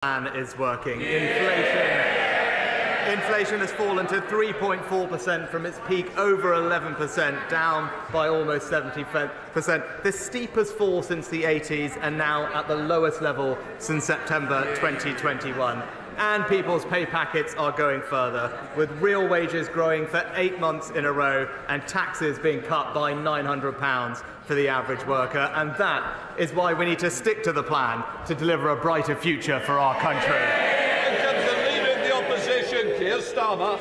plan is working. Inflation has fallen to 3.4% from its peak over 11%, down by almost 70%. The steepest fall since the 80s and now at the lowest level since September 2021. And people's pay packets are going further, with real wages growing for 8 months in a row and taxes being cut by £900 for the average worker. And that is why we need to stick to the plan to deliver a brighter future for our country. In terms of Leader of the Opposition, Keir Starmer.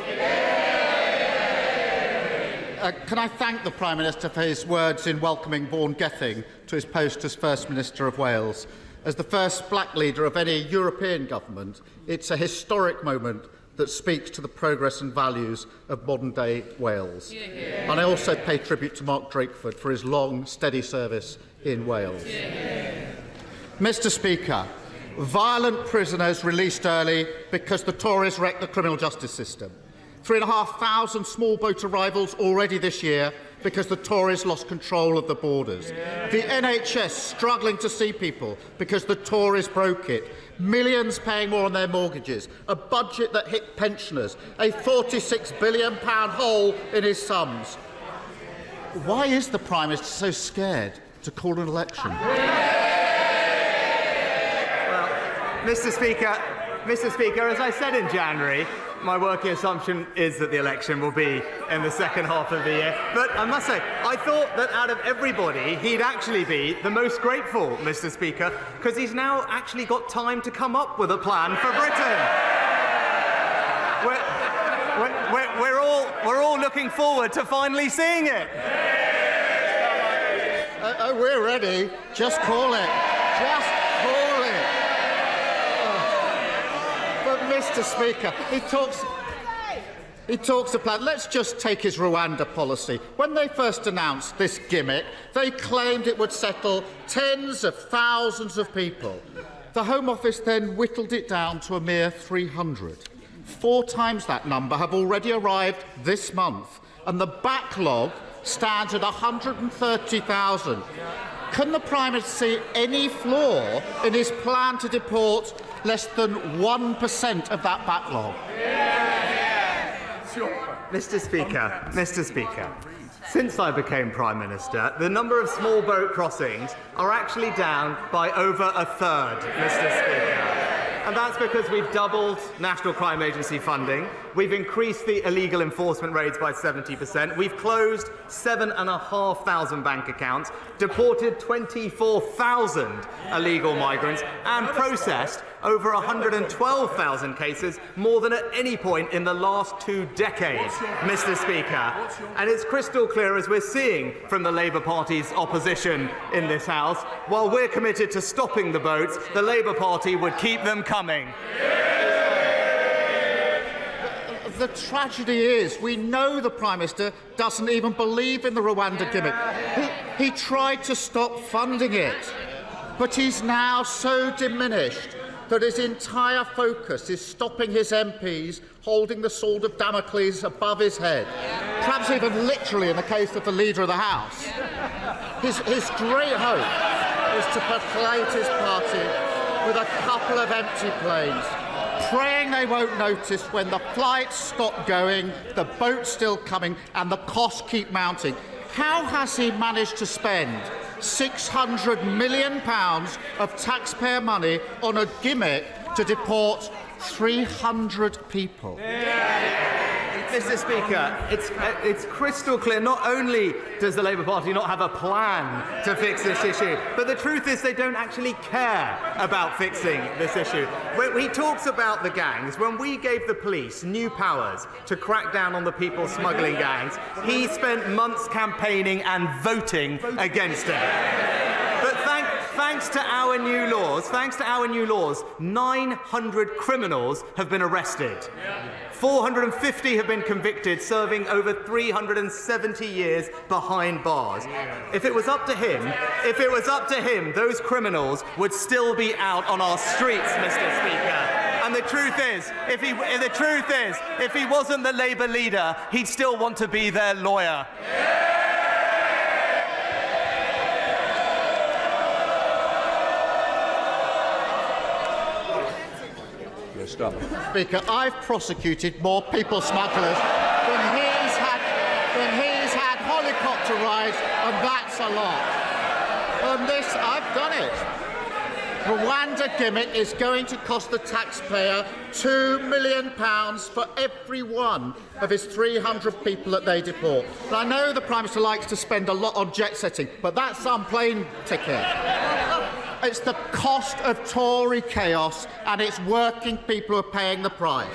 Can I thank the Prime Minister for his words in welcoming Vaughan Gething to his post as First Minister of Wales. As the first black leader of any European government, it's a historic moment that speaks to the progress and values of modern-day Wales. And I also pay tribute to Mark Drakeford for his long, steady service in Wales. Mr. Speaker, violent prisoners released early because the Tories wrecked the criminal justice system. 3,500 small boat arrivals already this year because the Tories lost control of the borders. The NHS struggling to see people because the Tories broke it. Millions paying more on their mortgages. A budget that hit pensioners. A £46 billion hole in his sums. Why is the Prime Minister so scared to call an election? Well, Mr. Speaker, as I said in January, my working assumption is that the election will be in the second half of the year. But I must say, I thought that out of everybody, he'd actually be the most grateful, Mr. Speaker, because he's now actually got time to come up with a plan for Britain. We're all looking forward to finally seeing it. We're ready. Just call it. Just call it. But, Mr. Speaker, he talks a plan. Let's just take his Rwanda policy. When they first announced this gimmick, they claimed it would settle tens of thousands of people. The Home Office then whittled it down to a mere 300. 4 times that number have already arrived this month, and the backlog stands at 130,000. Can the Prime Minister see any flaw in his plan to deport less than 1% of that backlog? Mr. Speaker, since I became Prime Minister, the number of small boat crossings are actually down by over a third, Mr. Speaker. And that's because we've doubled National Crime Agency funding, we've increased the illegal enforcement raids by 70%, we've closed 7,500 bank accounts, deported 24,000 illegal migrants, and processed over 112,000 cases, more than at any point in the last 2 decades, Mr. Speaker. And it's crystal clear, as we're seeing from the Labour Party's opposition in this House, while we're committed to stopping the boats, the Labour Party would keep them coming. The tragedy is, we know the Prime Minister doesn't even believe in the Rwanda gimmick. He tried to stop funding it, but he's now so diminished that his entire focus is stopping his MPs holding the sword of Damocles above his head, perhaps even literally in the case of the Leader of the House. His great hope is to percolate his party with a couple of empty planes, praying they won't notice when the flights stop going, the boat's still coming, and the costs keep mounting. How has he managed to spend £600 million of taxpayer money on a gimmick to deport 300 people? Mr. Speaker, it's crystal clear. Not only does the Labour Party not have a plan to fix this issue, but the truth is they don't actually care about fixing this issue. When he talks about the gangs, when we gave the police new powers to crack down on the people smuggling gangs, he spent months campaigning and voting against it. But thanks to our new laws, 900 criminals have been arrested. 450 have been convicted, serving over 370 years behind bars. If it was up to him, those criminals would still be out on our streets, Mr. Speaker. And the truth is, if he wasn't the Labour leader, he'd still want to be their lawyer. Keir Starmer. Speaker, I've prosecuted more people smugglers than he's had helicopter rides, and that's a lot. On this, I've done it. Rwanda gimmick is going to cost the taxpayer £2 million for every one of his 300 people that they deport. And I know the Prime Minister likes to spend a lot on jet setting, but that's some plane ticket. It's the cost of Tory chaos, and it's working people who are paying the price.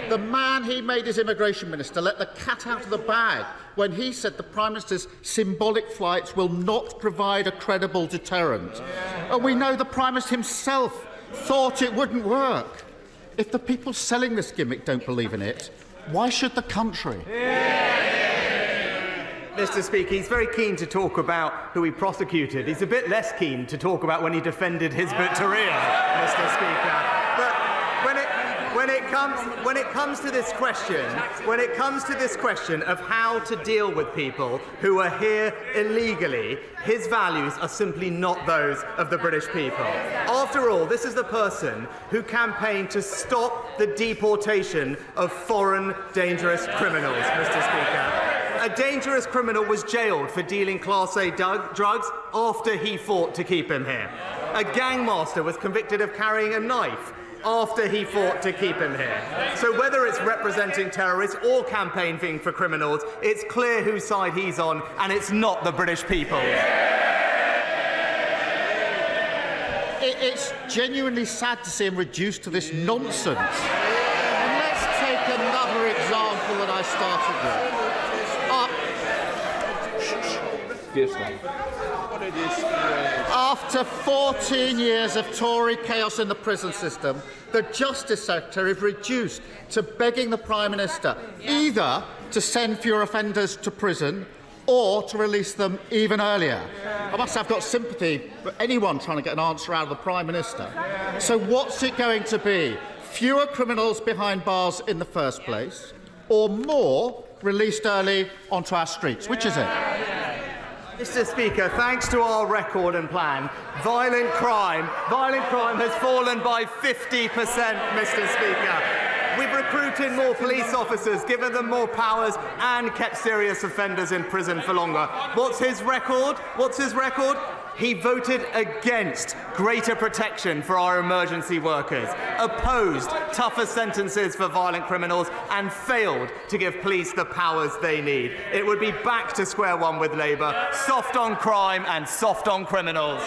The man he made his immigration minister let the cat out of the bag when he said the Prime Minister's symbolic flights will not provide a credible deterrent. And we know the Prime Minister himself thought it wouldn't work. If the people selling this gimmick don't believe in it, why should the country? Mr. Speaker, he's very keen to talk about who he prosecuted. He's a bit less keen to talk about when he defended Hizb ut-Tahrir, Mr. Speaker. But when it comes to this question of how to deal with people who are here illegally, his values are simply not those of the British people. After all, this is the person who campaigned to stop the deportation of foreign dangerous criminals, Mr. Speaker. A dangerous criminal was jailed for dealing Class A drugs after he fought to keep him here. A gangmaster was convicted of carrying a knife after he fought to keep him here. So whether it's representing terrorists or campaigning for criminals, it's clear whose side he's on, and it's not the British people. It's genuinely sad to see him reduced to this nonsense. And let's take another example that I started with. After 14 years of Tory chaos in the prison system, the Justice Secretary is reduced to begging the Prime Minister either to send fewer offenders to prison or to release them even earlier. I must have got sympathy for anyone trying to get an answer out of the Prime Minister. So what's it going to be? Fewer criminals behind bars in the first place, or more released early onto our streets? Which is it? Mr. Speaker, thanks to our record and plan, violent crime has fallen by 50%, Mr. Speaker. We've recruited more police officers, given them more powers, and kept serious offenders in prison for longer. What's his record? He voted against greater protection for our emergency workers, opposed tougher sentences for violent criminals, and failed to give police the powers they need. It would be back to square one with Labour, soft on crime and soft on criminals.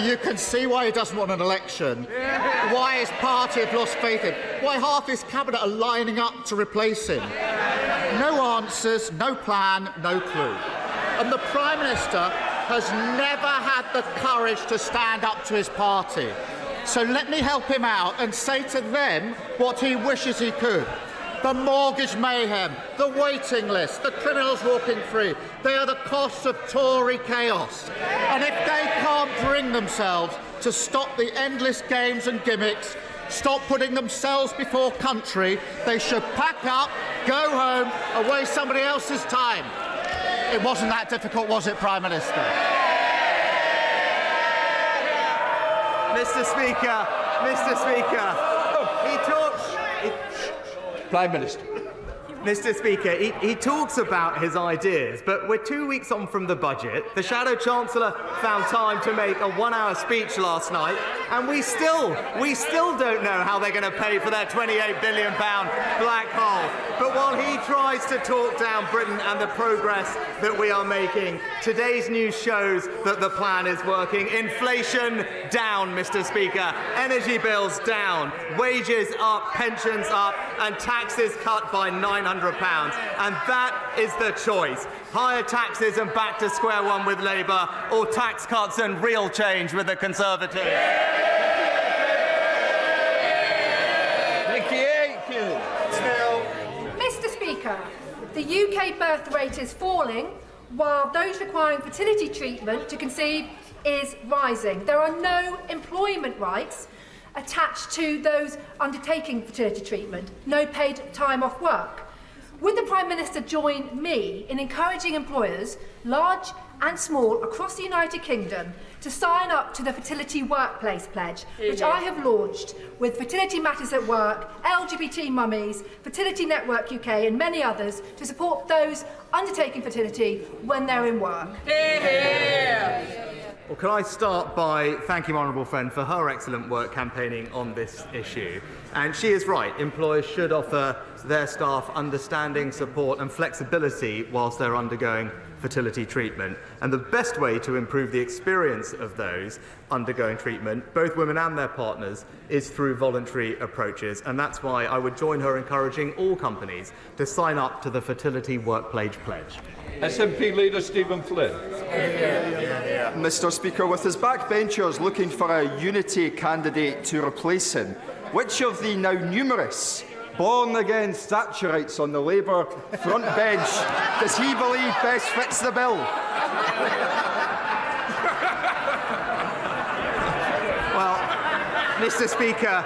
You can see why he doesn't want an election, why his party have lost faith in him, why half his cabinet are lining up to replace him. No answers, no plan, no clue. And the Prime Minister has never had the courage to stand up to his party. So let me help him out and say to them what he wishes he could. The mortgage mayhem, the waiting list, the criminals walking free, they are the costs of Tory chaos. And if they can't bring themselves to stop the endless games and gimmicks, stop putting themselves before country, they should pack up, go home and waste somebody else's time. It wasn't that difficult, was it, Prime Minister? Mr. Speaker, he talks... Prime Minister. Mr. Speaker, he talks about his ideas, but we're 2 weeks on from the budget. The Shadow Chancellor found time to make a one-hour speech last night, and we still don't know how they're going to pay for that £28 billion black hole. But while he tries to talk down Britain and the progress that we are making, today's news shows that the plan is working. Inflation down, Mr. Speaker. Energy bills down. Wages up, pensions up, and taxes cut by £900. And that is the choice. Higher taxes and back to square one with Labour, or tax cuts and real change with the Conservatives. Mr. Speaker, the UK birth rate is falling while those requiring fertility treatment to conceive is rising. There are no employment rights attached to those undertaking fertility treatment, no paid time off work. Would the Prime Minister join me in encouraging employers, large and small, across the United Kingdom to sign up to the Fertility Workplace Pledge, which I have launched with Fertility Matters at Work, LGBT Mummies, Fertility Network UK and many others to support those undertaking fertility when they're in work. Well, can I start by thanking my honourable friend for her excellent work campaigning on this issue. And she is right, employers should offer their staff understanding, support and flexibility whilst they're undergoing fertility treatment. And the best way to improve the experience of those undergoing treatment, both women and their partners, is through voluntary approaches. And that's why I would join her encouraging all companies to sign up to the Fertility Workplace Pledge. SNP leader Stephen Flynn. Mr Speaker, with his backbenchers looking for a unity candidate to replace him, which of the now numerous born-again Thatcherites on the Labour front bench does he believe best fits the bill? Well, Mr. Speaker,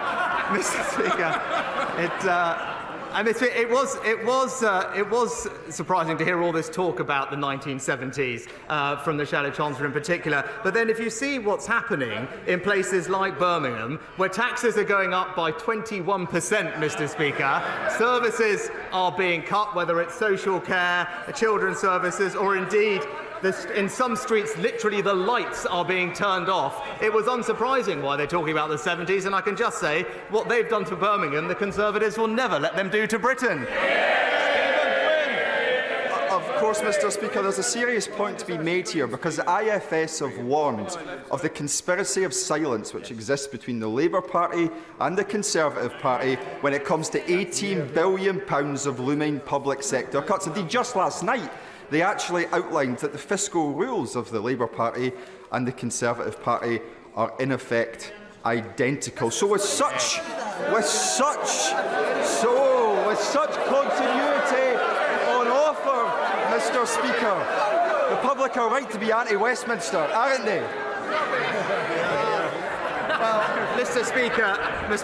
it was surprising to hear all this talk about the 1970s from the Shadow Chancellor in particular. But then if you see what's happening in places like Birmingham, where taxes are going up by 21%, Mr. Speaker, services are being cut, whether it's social care, children's services, or indeed in some streets, literally the lights are being turned off. It was unsurprising why they're talking about the 70s, and I can just say what they've done to Birmingham, the Conservatives will never let them do to Britain. Of course, Mr Speaker, there's a serious point to be made here, because the IFS have warned of the conspiracy of silence which exists between the Labour Party and the Conservative Party when it comes to £18 billion of looming public sector cuts. Indeed, just last night, they actually outlined that the fiscal rules of the Labour Party and the Conservative Party are in effect identical. So with such continuity on offer, Mr Speaker, the public are right to be anti-Westminster, aren't they? Well, Mr. Speaker, I'm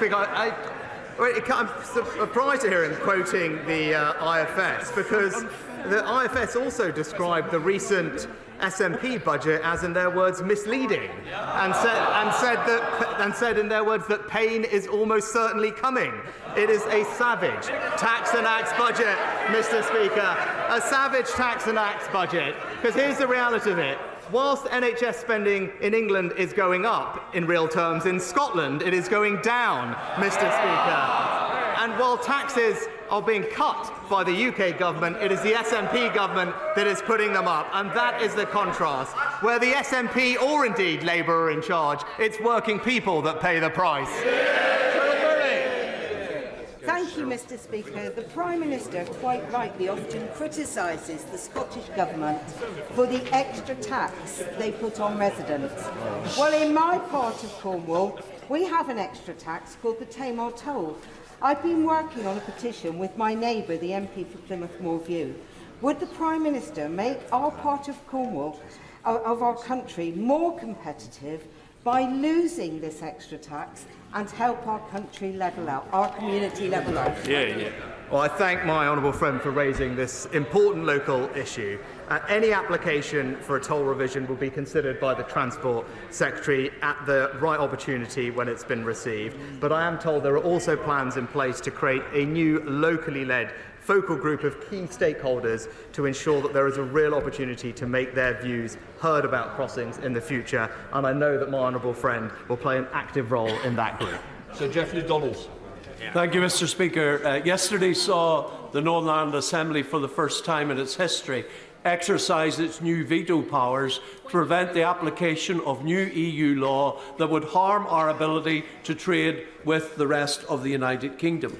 surprised to hear him quoting the IFS, because the IFS also described the recent SNP budget as, in their words, misleading, and said in their words that pain is almost certainly coming. It is a savage tax and acts budget, Mr. Speaker, a savage tax and acts budget. Because here's the reality of it. Whilst NHS spending in England is going up in real terms, in Scotland it is going down, Mr. Speaker. And while taxes are being cut by the UK government, it is the SNP government that is putting them up. And that is the contrast. Where the SNP or indeed Labour are in charge, it's working people that pay the price. Thank you, Mr Speaker. The Prime Minister quite rightly often criticises the Scottish Government for the extra tax they put on residents. Well, in my part of Cornwall, we have an extra tax called the Tamar Toll. I've been working on a petition with my neighbour, the MP for Plymouth Moorview. Would the Prime Minister make our part of Cornwall, of our country, more competitive by losing this extra tax and help our country level out, our community level out? Well, I thank my honourable friend for raising this important local issue. Any application for a toll revision will be considered by the Transport Secretary at the right opportunity when it's been received. But I am told there are also plans in place to create a new locally led focal group of key stakeholders to ensure that there is a real opportunity to make their views heard about crossings in the future. And I know that my honourable friend will play an active role in that group. Sir Geoffrey Donalds. Thank you, Mr Speaker. Yesterday saw the Northern Ireland Assembly for the first time in its history exercise its new veto powers to prevent the application of new EU law that would harm our ability to trade with the rest of the United Kingdom.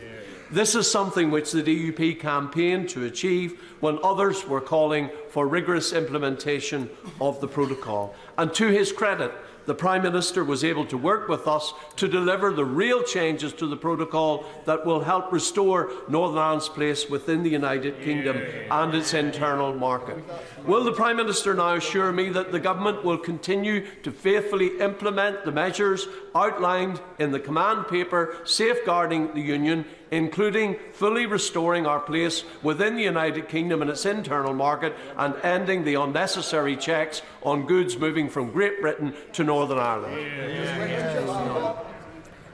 This is something which the DUP campaigned to achieve when others were calling for rigorous implementation of the protocol. And to his credit, the Prime Minister was able to work with us to deliver the real changes to the protocol that will help restore Northern Ireland's place within the United Kingdom and its internal market. Will the Prime Minister now assure me that the Government will continue to faithfully implement the measures outlined in the command paper safeguarding the Union, including fully restoring our place within the United Kingdom and its internal market and ending the unnecessary checks on goods moving from Great Britain to Northern Ireland?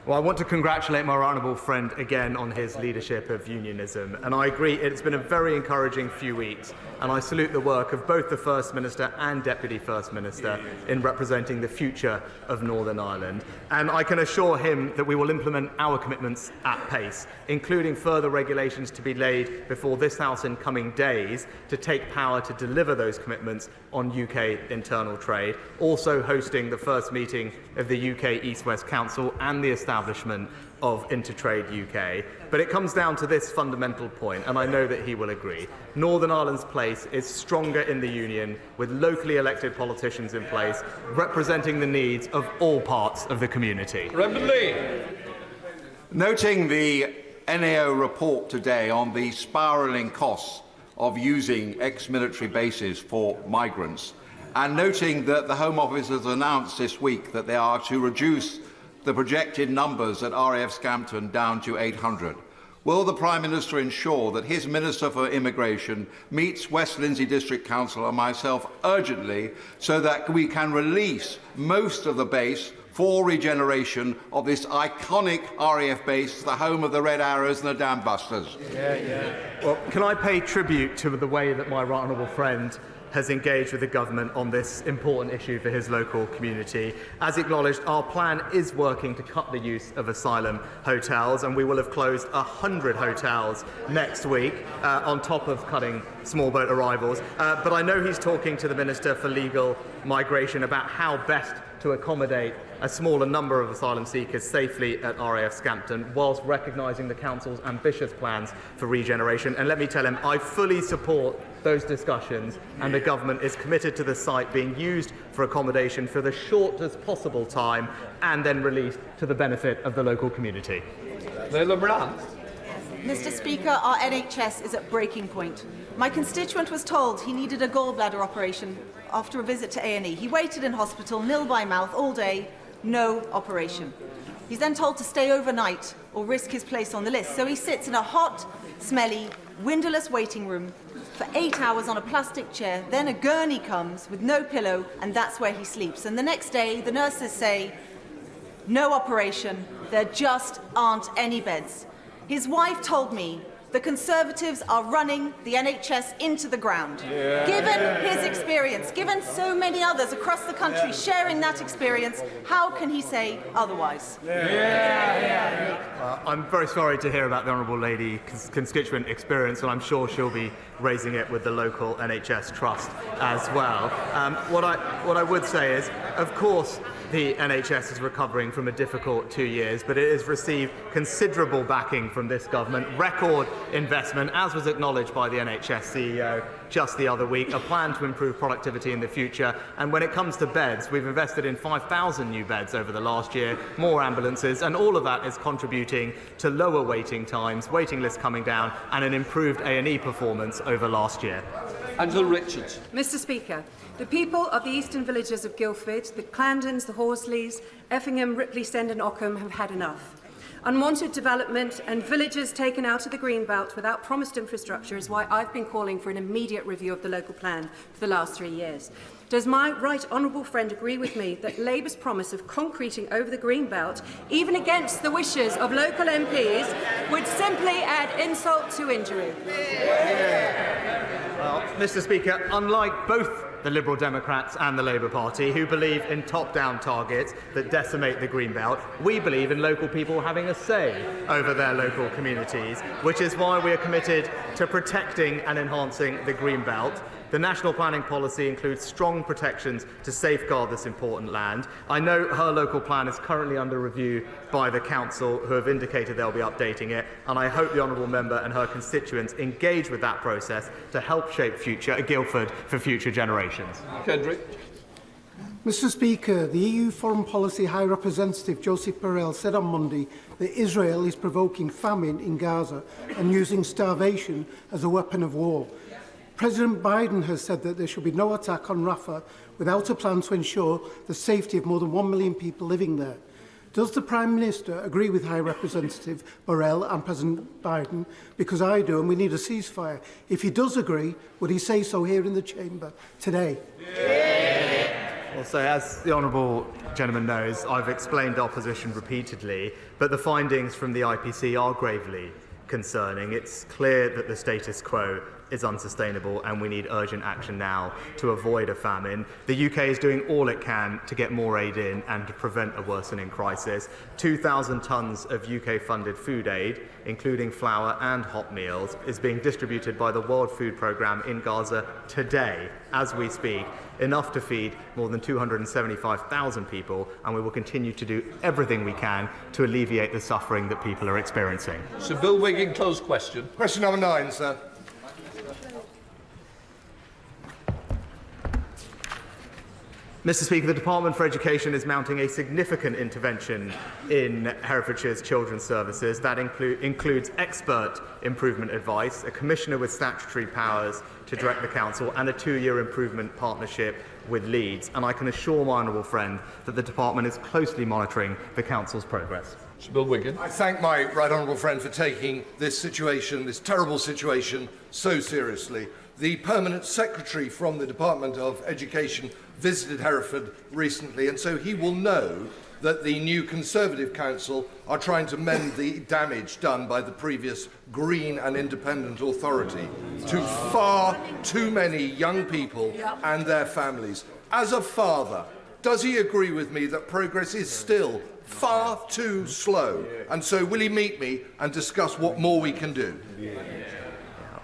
Well, I want to congratulate my honourable friend again on his leadership of unionism, and I agree it's been a very encouraging few weeks, and I salute the work of both the First Minister and Deputy First Minister in representing the future of Northern Ireland. And I can assure him that we will implement our commitments at pace, including further regulations to be laid before this House in coming days to take power to deliver those commitments on UK internal trade, also hosting the first meeting of the UK East-West Council and the establishment of Intertrade UK. But it comes down to this fundamental point, and I know that he will agree. Northern Ireland's place is stronger in the Union with locally elected politicians in place representing the needs of all parts of the community. Noting the NAO report today on the spiralling costs of using ex-military bases for migrants, and noting that the Home Office has announced this week that they are to reduce the projected numbers at RAF Scampton down to 800. Will the Prime Minister ensure that his Minister for Immigration meets West Lindsey District Council and myself urgently so that we can release most of the base for regeneration of this iconic RAF base, the home of the Red Arrows and the Dam Busters? Well, can I pay tribute to the way that my right honourable friend has engaged with the government on this important issue for his local community. As acknowledged, our plan is working to cut the use of asylum hotels, and we will have closed 100 hotels next week, on top of cutting small boat arrivals. But I know he's talking to the Minister for Legal Migration about how best to accommodate a smaller number of asylum seekers safely at RAF Scampton, whilst recognising the Council's ambitious plans for regeneration. And let me tell him, I fully support those discussions, and the Government is committed to the site being used for accommodation for the shortest possible time and then released to the benefit of the local community. Mr. Speaker, our NHS is at breaking point. My constituent was told he needed a gallbladder operation after a visit to A&E. He waited in hospital, nil by mouth, all day, no operation. He's then told to stay overnight or risk his place on the list. So he sits in a hot, smelly, windowless waiting room for 8 hours on a plastic chair. Then a gurney comes with no pillow, and that's where he sleeps. And the next day, the nurses say, no operation, there just aren't any beds. His wife told me the Conservatives are running the NHS into the ground. Given his experience, given so many others across the country sharing that experience, how can he say otherwise? I'm very sorry to hear about the Honourable Lady's constituent experience, and I'm sure she'll be raising it with the local NHS Trust as well. What I would say is, of course, the NHS is recovering from a difficult 2 years, but it has received considerable backing from this government, record investment, as was acknowledged by the NHS CEO just the other week, a plan to improve productivity in the future. And when it comes to beds, we've invested in 5,000 new beds over the last year, more ambulances, and all of that is contributing to lower waiting times, waiting lists coming down, and an improved A&E performance over last year. Angela Richards. Mr. Speaker, the people of the eastern villages of Guildford, the Clandons, the Horsleys, Effingham, Ripley, Send and Ockham have had enough. Unwanted development and villages taken out of the Greenbelt without promised infrastructure is why I've been calling for an immediate review of the local plan for the last 3 years. Does my right honourable friend agree with me that Labour's promise of concreting over the Greenbelt, even against the wishes of local MPs, would simply add insult to injury? Well, Mr. Speaker, unlike both the Liberal Democrats and the Labour Party, who believe in top-down targets that decimate the Greenbelt, we believe in local people having a say over their local communities, which is why we are committed to protecting and enhancing the Greenbelt. The national planning policy includes strong protections to safeguard this important land. I know her local plan is currently under review by the council, who have indicated they'll be updating it, and I hope the honourable member and her constituents engage with that process to help shape future Guildford for future generations. Kendrick. Mr Speaker, the EU Foreign Policy High Representative Joseph Borrell said on Monday that Israel is provoking famine in Gaza and using starvation as a weapon of war. President Biden has said that there should be no attack on Rafah without a plan to ensure the safety of more than 1 million people living there. Does the Prime Minister agree with High Representative Borrell and President Biden? Because I do, and we need a ceasefire. If he does agree, would he say so here in the chamber today? Well, so as the honourable gentleman knows, I've explained our position repeatedly, but the findings from the IPC are gravely concerning. It's clear that the status quo is unsustainable and we need urgent action now to avoid a famine. The UK is doing all it can to get more aid in and to prevent a worsening crisis. 2,000 tonnes of UK-funded food aid, including flour and hot meals, is being distributed by the World Food Programme in Gaza today, as we speak, enough to feed more than 275,000 people, and we will continue to do everything we can to alleviate the suffering that people are experiencing. Sir Bill Wiggin, close question. Question number 9, sir. Mr Speaker, the Department for Education is mounting a significant intervention in Herefordshire's children's services. That includes expert improvement advice, a commissioner with statutory powers to direct the council, and a 2-year improvement partnership with Leeds. And I can assure my honourable friend that the department is closely monitoring the council's progress. Sir Bill Wiggin. I thank my right honourable friend for taking this situation, this terrible situation, so seriously. The Permanent Secretary from the Department of Education visited Hereford recently, and so he will know that the new Conservative Council are trying to mend the damage done by the previous Green and Independent Authority to far too many young people and their families. As a father, does he agree with me that progress is still far too slow? And so will he meet me and discuss what more we can do?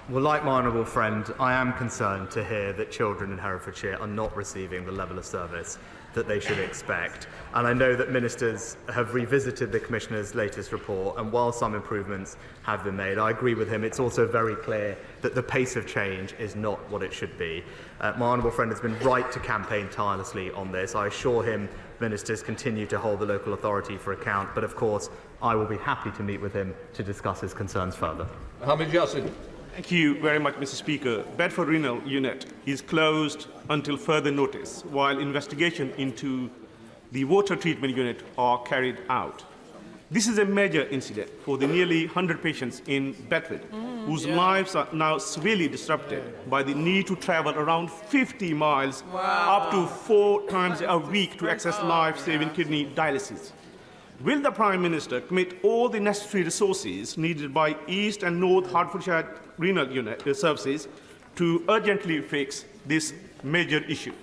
Well, like my honourable friend, I am concerned to hear that children in Herefordshire are not receiving the level of service that they should expect. And I know that ministers have revisited the Commissioner's latest report, and while some improvements have been made, I agree with him. It's also very clear that the pace of change is not what it should be. My honourable friend has been right to campaign tirelessly on this. I assure him ministers continue to hold the local authority for account, but of course I will be happy to meet with him to discuss his concerns further. Hamid Yassin. Thank you very much, Mr. Speaker. Bedford Renal unit is closed until further notice, while investigation into the water treatment unit are carried out. This is a major incident for the nearly 100 patients in Bedford, whose lives are now severely disrupted by the need to travel around 50 miles up to 4 times a week to access life-saving kidney dialysis. Will the Prime Minister commit all the necessary resources needed by East and North Hertfordshire renal unit services to urgently fix this major issue?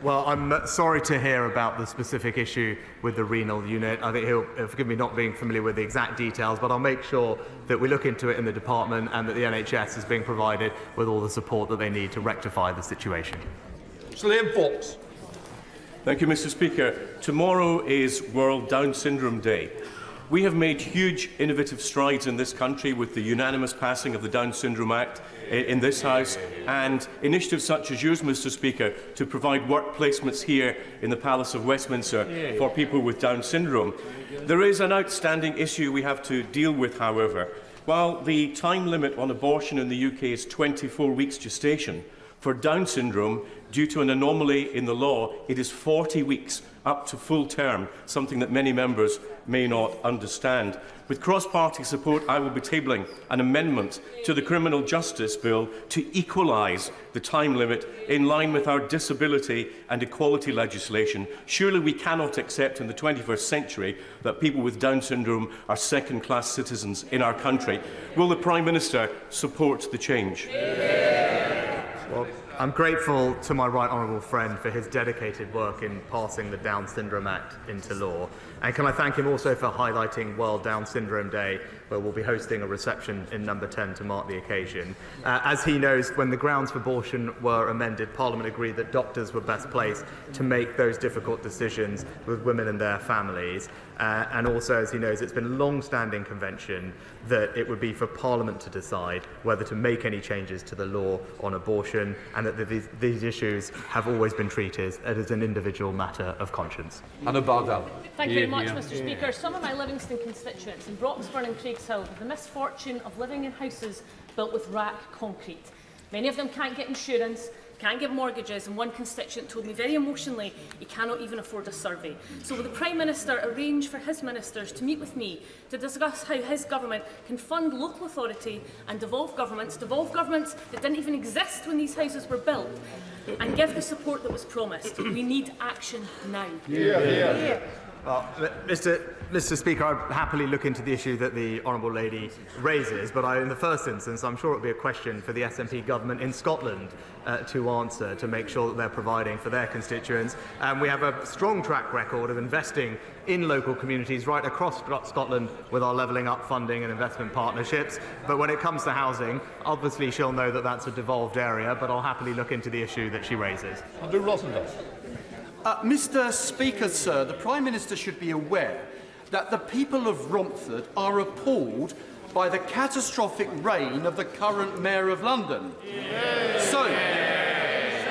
Well, I'm sorry to hear about the specific issue with the renal unit. I think he'll forgive me not being familiar with the exact details, but I'll make sure that we look into it in the department and that the NHS is being provided with all the support that they need to rectify the situation. Sir Liam Fox. Thank you, Mr. Speaker. Tomorrow is World Down Syndrome Day. We have made huge innovative strides in this country with the unanimous passing of the Down Syndrome Act in this House and initiatives such as yours, Mr. Speaker, to provide work placements here in the Palace of Westminster for people with Down syndrome. There is an outstanding issue we have to deal with, however. While the time limit on abortion in the UK is 24 weeks gestation, for Down syndrome, due to an anomaly in the law, it is 40 weeks up to full term, something that many members may not understand. With cross-party support, I will be tabling an amendment to the Criminal Justice Bill to equalise the time limit in line with our disability and equality legislation. Surely we cannot accept in the 21st century that people with Down syndrome are second-class citizens in our country. Will the Prime Minister support the change? Well, I'm grateful to my right honourable friend for his dedicated work in passing the Down Syndrome Act into law. And can I thank him also for highlighting World Down Syndrome Day, where we'll be hosting a reception in number 10 to mark the occasion. As he knows, when the grounds for abortion were amended, Parliament agreed that doctors were best placed to make those difficult decisions with women and their families. And also, as he knows, it's been a long-standing convention that it would be for Parliament to decide whether to make any changes to the law on abortion, and that these issues have always been treated as an individual matter of conscience. Anna Bardell. Thank you very much, Mr. Speaker. Some of my Livingston constituents in Broxburn and Craigshill have the misfortune of living in houses built with rack concrete. Many of them can't get insurance, can't get mortgages, and one constituent told me very emotionally he cannot even afford a survey. So will the Prime Minister arrange for his ministers to meet with me to discuss how his government can fund local authority and devolved governments that didn't even exist when these houses were built, and give the support that was promised? We need action now. Well, Mr. Speaker, I'd happily look into the issue that the Honourable Lady raises, but in the first instance, I'm sure it would be a question for the SNP government in Scotland to answer, to make sure that they're providing for their constituents. And we have a strong track record of investing in local communities right across Scotland with our levelling up funding and investment partnerships. But when it comes to housing, obviously she'll know that that's a devolved area, but I'll happily look into the issue that she raises. Andrew Rosendale. Mr. Speaker, sir, the Prime Minister should be aware that the people of Romford are appalled by the catastrophic reign of the current Mayor of London. So,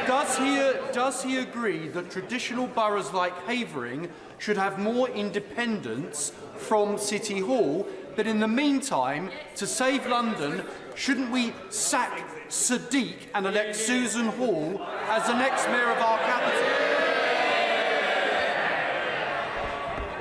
does he agree that traditional boroughs like Havering should have more independence from City Hall, but in the meantime, to save London, shouldn't we sack Sadiq and elect Susan Hall as the next Mayor of our capital?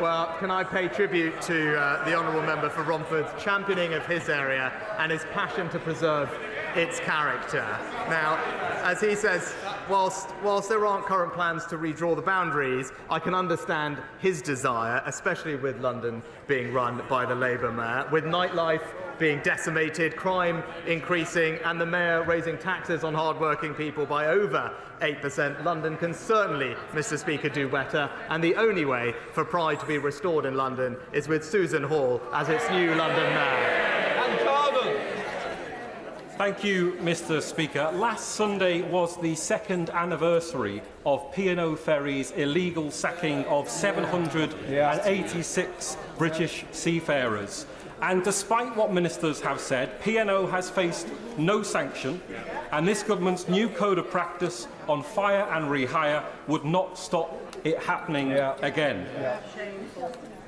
Well, can I pay tribute to the Honourable Member for Romford's championing of his area and his passion to preserve its character. Now, as he says, whilst there aren't current plans to redraw the boundaries, I can understand his desire, especially with London being run by the Labour Mayor, with nightlife being decimated, crime increasing, and the Mayor raising taxes on hard-working people by over 8%. London can certainly, Mr. Speaker, do better, and the only way for pride to be restored in London is with Susan Hall as its new London Mayor. Thank you, Mr. Speaker. Last Sunday was the second anniversary of P&O Ferry's illegal sacking of 786 British seafarers. And despite what ministers have said, P&O has faced no sanction, and this government's new code of practice on fire and rehire would not stop it happening again.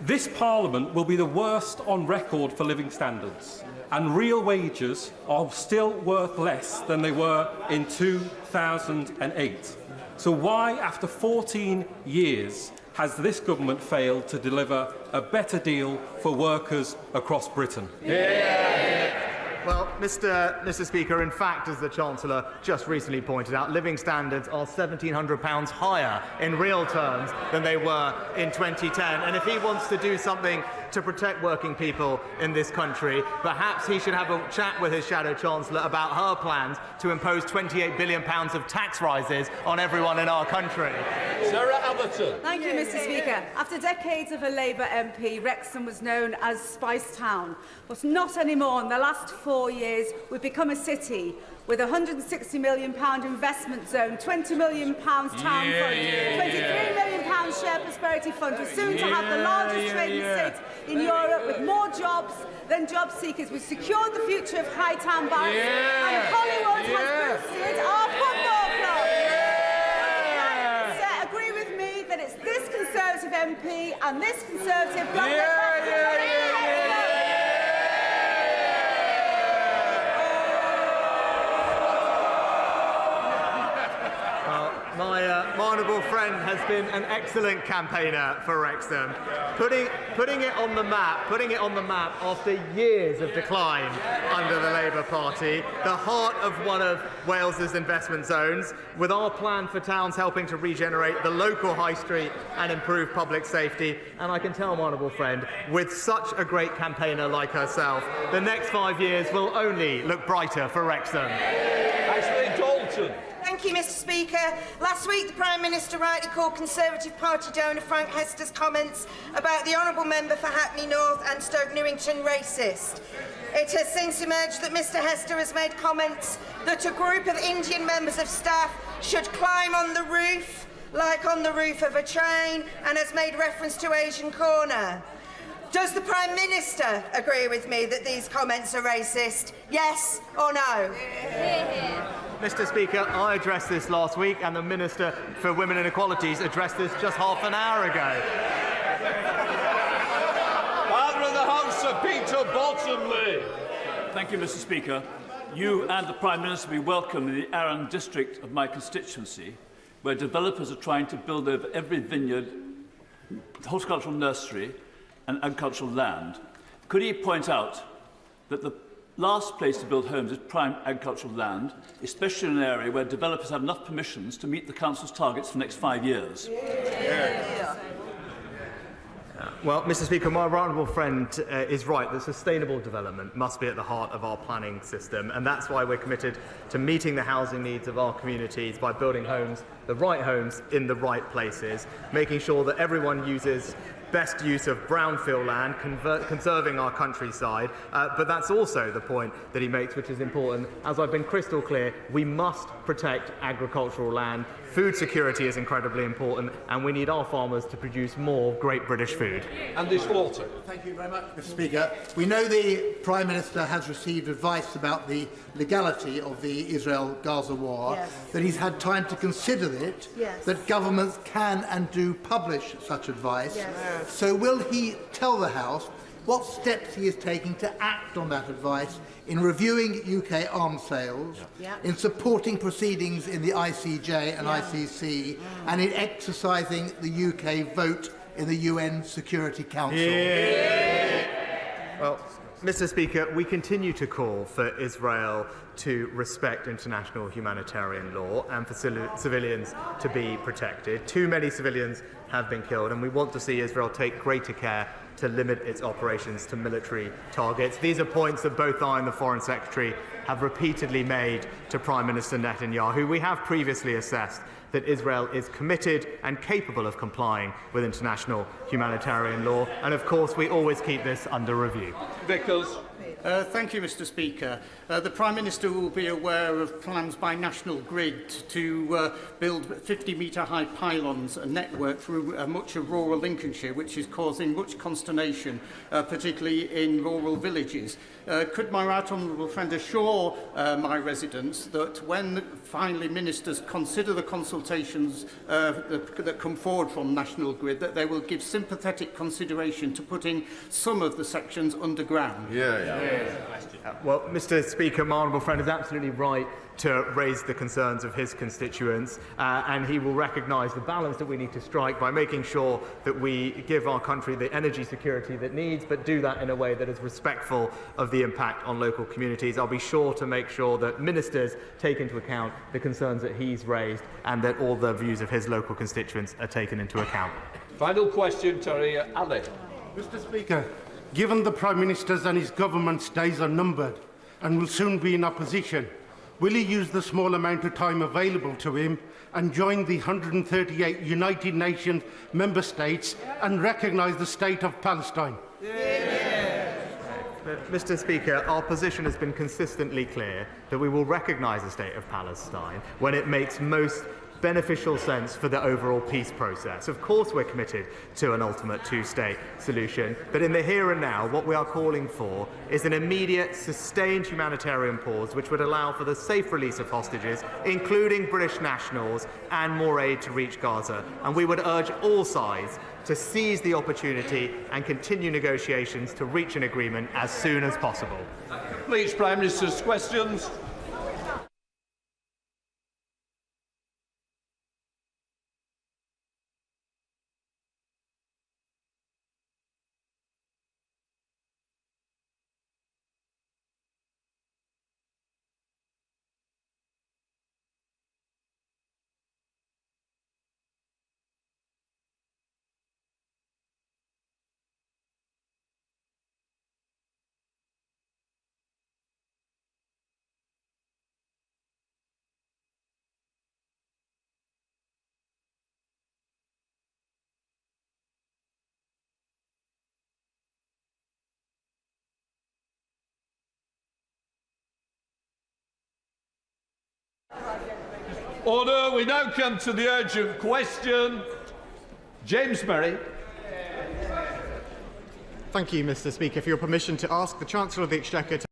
This Parliament will be the worst on record for living standards, and real wages are still worth less than they were in 2008. So why, after 14 years, has this government failed to deliver a better deal for workers across Britain? Well, Mr. Speaker, in fact, as the Chancellor just recently pointed out, living standards are £1,700 higher in real terms than they were in 2010. And if he wants to do something to protect working people in this country, perhaps he should have a chat with his Shadow Chancellor about her plans to impose £28 billion of tax rises on everyone in our country. Sarah Atherton. Thank you, Mr. Speaker. After decades of a Labour MP, Wrexham was known as Spice Town, but not anymore. In the last 4 years, we've become a city with a £160 million investment zone, £20 million town fund, £23 million share prosperity fund. We're soon to have the largest trading state in Europe with more jobs than job seekers. We've secured the future of Hightown Bank, and Hollywood has boosted our football club. Agree with me that it's this Conservative MP and this Conservative government My honourable friend has been an excellent campaigner for Wrexham, putting it on the map after years of decline under the Labour Party, the heart of one of Wales's investment zones, with our plan for towns helping to regenerate the local high street and improve public safety. And I can tell my honourable friend, with such a great campaigner like herself, the next 5 years will only look brighter for Wrexham. Ashley Dalton. Thank you, Mr. Speaker. Last week, the Prime Minister rightly called Conservative Party donor Frank Hester's comments about the Honourable Member for Hackney North and Stoke Newington racist. It has since emerged that Mr. Hester has made comments that a group of Indian members of staff should climb on the roof, like on the roof of a train, and has made reference to Asian Corner. Does the Prime Minister agree with me that these comments are racist? Yes or no? Mr. Speaker, I addressed this last week, and the Minister for Women and Equalities addressed this just half an hour ago. Father of the House, Sir Peter Boltonley. Thank you, Mr. Speaker. You and the Prime Minister will be welcome in the Arran district of my constituency, where developers are trying to build over every vineyard, horticultural nursery and agricultural land. Could he point out that the last place to build homes is prime agricultural land, especially in an area where developers have enough permissions to meet the Council's targets for the next 5 years? Well, Mr. Speaker, my honourable friend is right that sustainable development must be at the heart of our planning system, and that's why we're committed to meeting the housing needs of our communities by building homes, the right homes, in the right places, making sure that everyone uses best use of brownfield land, conserving our countryside, but that's also the point that he makes, which is important. As I've been crystal clear, we must protect agricultural land. Food security is incredibly important, and we need our farmers to produce more great British food. And this water. Thank you very much, Mr. Speaker. We know the Prime Minister has received advice about the legality of the Israel-Gaza war, that he's had time to consider it, that governments can and do publish such advice. So will he tell the House what steps he is taking to act on that advice in reviewing UK arms sales, in supporting proceedings in the ICJ and ICC, and in exercising the UK vote in the UN Security Council? Well, Mr. Speaker, we continue to call for Israel to respect international humanitarian law and for civilians to be protected. Too many civilians have been killed, and we want to see Israel take greater care to limit its operations to military targets. These are points that both I and the Foreign Secretary have repeatedly made to Prime Minister Netanyahu. We have previously assessed that Israel is committed and capable of complying with international humanitarian law, and of course we always keep this under review. Vickers. Thank you, Mr. Speaker. The Prime Minister will be aware of plans by National Grid to build 50-metre-high pylons, a network through much of rural Lincolnshire, which is causing much consternation, particularly in rural villages. Could my right honourable friend assure my residents that when finally ministers consider the consultations that come forward from National Grid, that they will give sympathetic consideration to putting some of the sections underground? Well, Mr. Speaker, my honourable friend is absolutely right to raise the concerns of his constituents, and he will recognise the balance that we need to strike by making sure that we give our country the energy security that it needs, but do that in a way that is respectful of the impact on local communities. I'll be sure to make sure that ministers take into account the concerns that he's raised and that all the views of his local constituents are taken into account. Final question, Tory. Ali. Mr. Speaker, given the Prime Minister's and his government's days are numbered and will soon be in opposition, will he use the small amount of time available to him and join the 138 United Nations member states and recognise the state of Palestine? Mr. Speaker, our position has been consistently clear that we will recognise the state of Palestine when it makes most beneficial sense for the overall peace process. Of course we're committed to an ultimate two-state solution, but in the here and now what we are calling for is an immediate, sustained humanitarian pause which would allow for the safe release of hostages, including British nationals, and more aid to reach Gaza. And we would urge all sides to seize the opportunity and continue negotiations to reach an agreement as soon as possible. Please, Prime Minister's questions. Order. We now come to the urgent question. James Murray. Thank you, Mr. Speaker, for your permission to ask the Chancellor of the Exchequer to